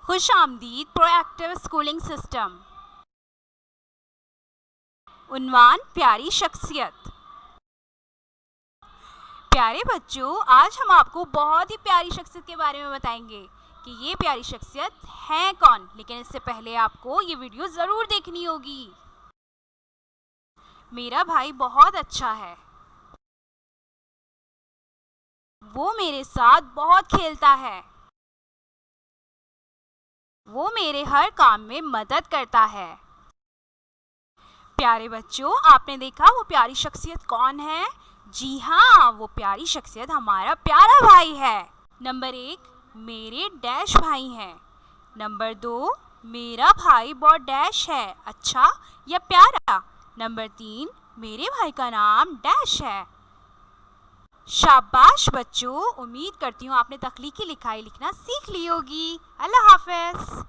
खुश आमदीद proactive schooling system. उन्वान प्यारी शख्सियत। प्यारे बच्चों, आज हम आपको बहुत ही प्यारी शख्सियत के बारे में बताएंगे कि ये प्यारी शख्सियत है कौन। लेकिन इससे पहले आपको ये वीडियो ज़रूर देखनी होगी। मेरा भाई बहुत अच्छा है। वो मेरे साथ बहुत खेलता है। वो मेरे हर काम में मदद करता है। प्यारे बच्चों, आपने देखा वो प्यारी शख्सियत कौन है? जी हाँ, वो प्यारी शख्सियत हमारा प्यारा भाई है। नंबर 1, मेरे डैश भाई हैं। नंबर 2, मेरा भाई बहुत डैश है, अच्छा या प्यारा। नंबर 3, मेरे भाई का नाम डैश है। शाबाश बच्चों, उम्मीद करती हूँ आपने तख्लीकी लिखाई लिखना सीख ली होगी। अल्लाह हाफ़िज़।